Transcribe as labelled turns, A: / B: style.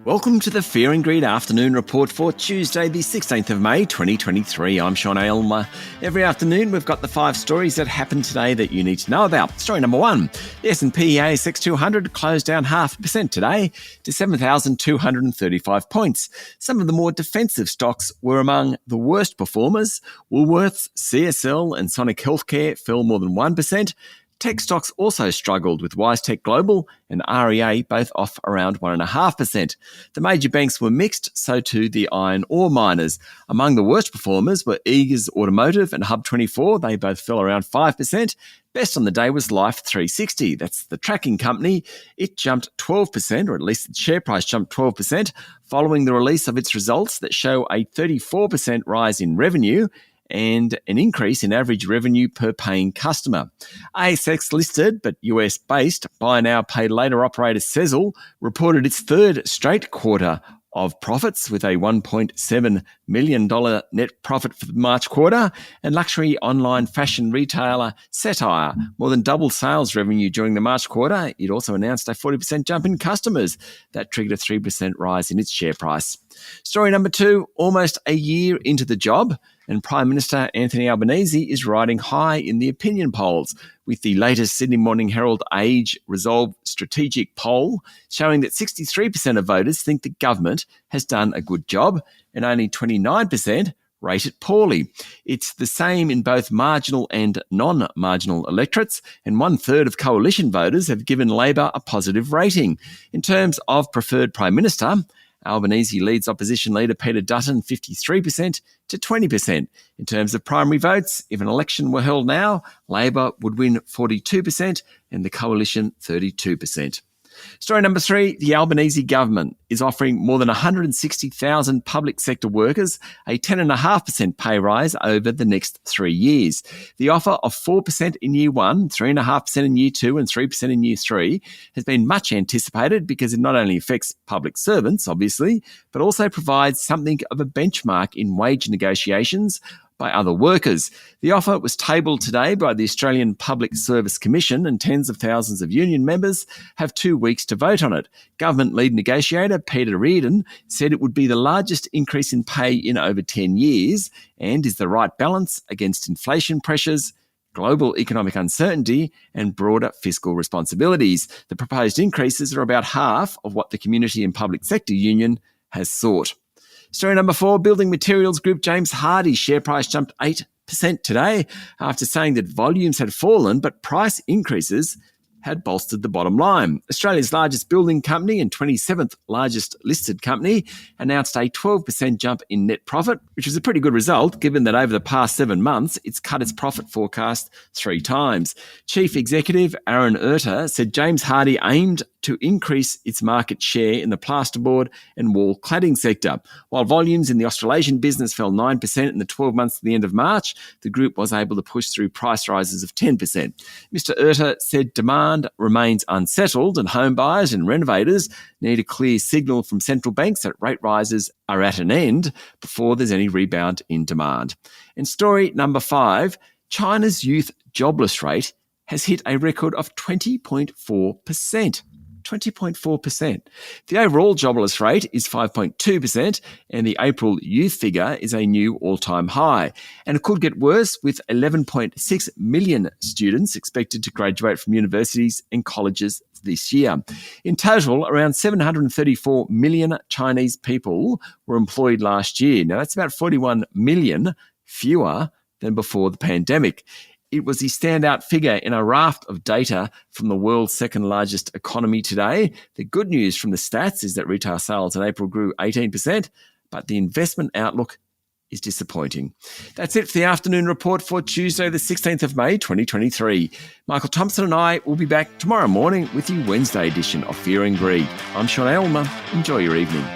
A: Welcome to the Fear and Greed Afternoon Report for Tuesday, the 16th of May, 2023. I'm Sean Aylmer. Every afternoon, we've got the 5 stories that happened today that you need to know about. Story number 1, the S&P ASX 200 closed down 0.5% today to 7,235 points. Some of the more defensive stocks were among the worst performers. Woolworths, CSL and Sonic Healthcare fell more than 1%. Tech stocks also struggled, with WiseTech Global and REA both off around 1.5%. The major banks were mixed, so too the iron ore miners. Among the worst performers were Eagers Automotive and Hub24. They both fell around 5%. Best on the day was Life360. That's the tracking company. It jumped 12%, or at least the share price jumped 12%, following the release of its results that show a 34% rise in revenue and an increase in average revenue per paying customer. ASX listed but US-based buy now, pay later operator Sezzle reported its third straight quarter of profits, with a $1.7 million net profit for the March quarter, and luxury online fashion retailer Cettire more than doubled sales revenue during the March quarter. It also announced a 40% jump in customers that triggered a 3% rise in its share price. Story number 2, almost a year into the job, and Prime Minister Anthony Albanese is riding high in the opinion polls, with the latest Sydney Morning Herald Age Resolve strategic poll showing that 63% of voters think the government has done a good job and only 29% rate it poorly. It's the same in both marginal and non-marginal electorates, and 1/3 of coalition voters have given Labor a positive rating. In terms of preferred Prime Minister, Albanese leads opposition leader Peter Dutton 53% to 20%. In terms of primary votes, if an election were held now, Labor would win 42% and the coalition 32%. Story number 3, the Albanese government is offering more than 160,000 public sector workers a 10.5% pay rise over the next 3 years. The offer of 4% in year 1, 3.5% in year 2 and 3% in year 3 has been much anticipated because it not only affects public servants, obviously, but also provides something of a benchmark in wage negotiations by other workers. The offer was tabled today by the Australian Public Service Commission, and tens of thousands of union members have 2 weeks to vote on it. Government lead negotiator Peter Reardon said it would be the largest increase in pay in over 10 years and is the right balance against inflation pressures, global economic uncertainty and broader fiscal responsibilities. The proposed increases are about half of what the Community and Public Sector Union has sought. Story number 4, building materials group James Hardie's share price jumped 8% today after saying that volumes had fallen but price increases had bolstered the bottom line. Australia's largest building company and 27th largest listed company announced a 12% jump in net profit, which was a pretty good result given that over the past 7 months it's cut its profit forecast 3 times. Chief Executive Aaron Erter said James Hardie aimed to increase its market share in the plasterboard and wall cladding sector. While volumes in the Australasian business fell 9% in the 12 months to the end of March, the group was able to push through price rises of 10%. Mr. Erter said demand remains unsettled and home buyers and renovators need a clear signal from central banks that rate rises are at an end before there's any rebound in demand. And story number 5, China's youth jobless rate has hit a record of 20.4%. 20.4%. The overall jobless rate is 5.2%, and the April youth figure is a new all-time high. And it could get worse, with 11.6 million students expected to graduate from universities and colleges this year. In total, around 734 million Chinese people were employed last year. Now, that's about 41 million fewer than before the pandemic. It was the standout figure in a raft of data from the world's second largest economy today. The good news from the stats is that retail sales in April grew 18%, but the investment outlook is disappointing. That's it for the afternoon report for Tuesday, the 16th of May, 2023. Michael Thompson and I will be back tomorrow morning with the Wednesday edition of Fear and Greed. I'm Sean Aylmer. Enjoy your evening.